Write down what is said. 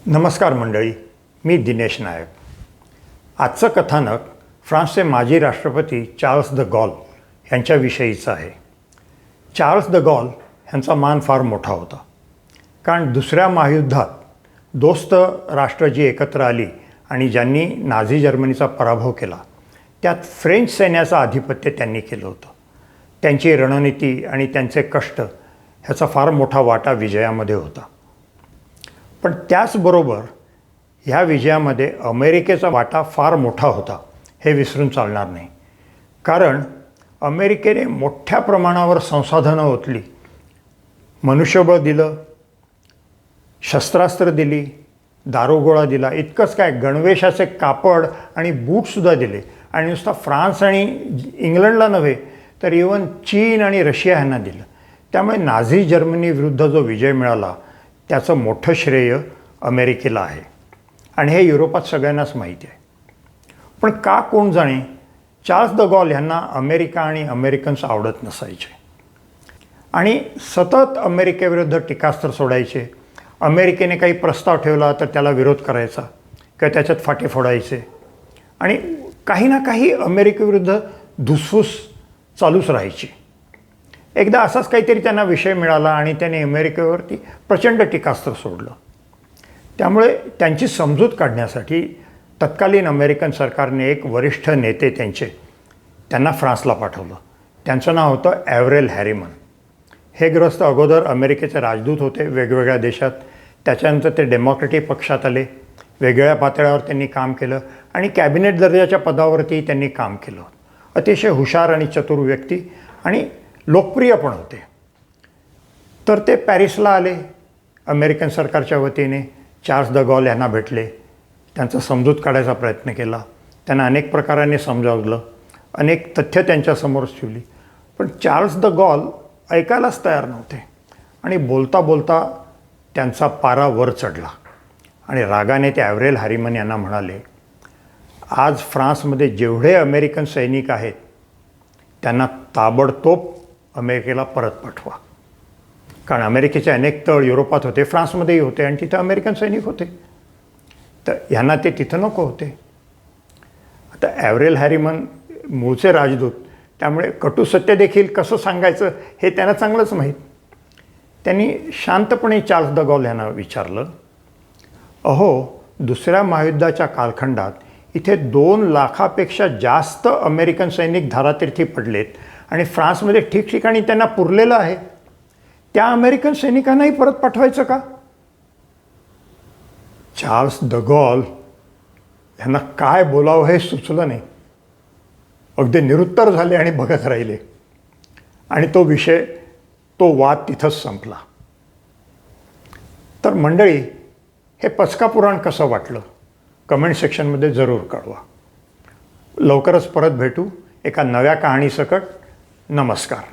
नमस्कार मंडळी, मी दिनेश नायक. आजचं कथानक फ्रान्सचे माजी राष्ट्रपती चार्ल्स द गॉल यांच्याविषयीचं आहे. चार्ल्स द गॉल यांचा मान फार मोठा होता, कारण दुसऱ्या महायुद्धात दोस्त राष्ट्र जी एकत्र आली आणि ज्यांनी नाझी जर्मनीचा पराभव केला, त्यात फ्रेंच सैन्याचं आधिपत्य त्यांनी केलं होतं. त्यांची रणनीती आणि त्यांचे कष्ट ह्याचा फार मोठा वाटा विजयामध्ये होता. पण त्याचबरोबर ह्या विजयामध्ये अमेरिकेचा वाटा फार मोठा होता हे विसरून चालणार नाही. कारण अमेरिकेने मोठ्या प्रमाणावर संसाधनं ओतली, मनुष्यबळ दिलं, शस्त्रास्त्र दिली, दारुगोळा दिला, इतकंच काय गणवेशाचे कापड आणि बूटसुद्धा दिले. आणि नुसता फ्रान्स आणि इंग्लंडला नव्हे तर इवन चीन आणि रशिया ह्यांना दिलं. त्यामुळे नाझी जर्मनी विरुद्ध जो विजय मिळाला त्याचं मोठं श्रेय अमेरिकेला आहे आणि हे युरोपात सगळ्यांनाच माहिती आहे. पण का कोण जाणे चार्ल्स द गॉल यांना अमेरिका आणि अमेरिकन्स आवडत नसायचे आणि सतत अमेरिकेविरुद्ध टीकास्त्र सोडायचे. अमेरिकेने काही प्रस्ताव ठेवला तर त्याला विरोध करायचा किंवा त्याच्यात फाटे फोडायचे आणि काही ना काही अमेरिकेविरुद्ध धुसफूस चालूच राहायची. एकदा असाच काहीतरी त्यांना विषय मिळाला आणि त्यांनी अमेरिकेवरती प्रचंड टीकास्त्र सोडलं. त्यामुळे त्यांची समजूत काढण्यासाठी तत्कालीन अमेरिकन सरकारने एक वरिष्ठ नेते त्यांना फ्रान्सला पाठवलं. त्यांचं नाव होतं ॲव्हरेल हॅरिमन. हे गृहस्थ अगोदर अमेरिकेचे राजदूत होते वेगवेगळ्या देशात. त्याच्यानंतर ते डेमोक्रॅटिक पक्षात आले. वेगवेगळ्या पातळ्यावर त्यांनी काम केलं आणि कॅबिनेट दर्जाच्या पदावरती त्यांनी काम केलं. अतिशय हुशार आणि चतुर व्यक्ती आणि लोकप्रिय पण होते. तर ते पॅरिसला आले. अमेरिकन सरकारच्या वतीने चार्ल्स द गॉल यांना भेटले. त्यांचा समजूत काढायचा प्रयत्न केला. त्यांना अनेक प्रकाराने समजावलं, अनेक तथ्य त्यांच्यासमोर ठेवली. पण चार्ल्स द गॉल ऐकायलाच तयार नव्हते आणि बोलता बोलता त्यांचा पारा वर चढला आणि रागाने ते ॲव्हरेल हॅरिमन यांना म्हणाले, आज फ्रान्समध्ये जेवढे अमेरिकन सैनिक आहेत त्यांना ताबडतोब अमेरिकेला परत पाठवा. कारण अमेरिकेचे अनेक तळ युरोपात होते, फ्रान्समध्येही होते आणि तिथं अमेरिकन सैनिक होते. तर ह्यांना ते तिथं नको होते. आता ॲव्हरेल हॅरिमन मूळचे राजदूत, त्यामुळे कटू सत्य देखील कसं सांगायचं हे त्यांना चांगलंच माहीत. त्यांनी शांतपणे चार्ल्स द गॉल यांना विचारलं, अहो, दुसऱ्या महायुद्धाच्या कालखंडात इथे 2 लाखापेक्षा जास्त अमेरिकन सैनिक धारातीर्थी पडलेत आणि फ्रान्समध्ये ठिकठिकाणी त्यांना पुरलेलं आहे. त्या अमेरिकन सैनिकांनाही परत पाठवायचं का? चार्ल्स द गॉल यांना काय बोलावं हे सुचलं नाही. अगदी निरुत्तर झाले आणि बघत राहिले आणि तो वाद तिथंच संपला. तर मंडळी, हे पचका पुराण कसं वाटलं कमेंट सेक्शनमध्ये जरूर कळवा. लवकरच परत भेटू एका नव्या कहाणीसकट. नमस्कार.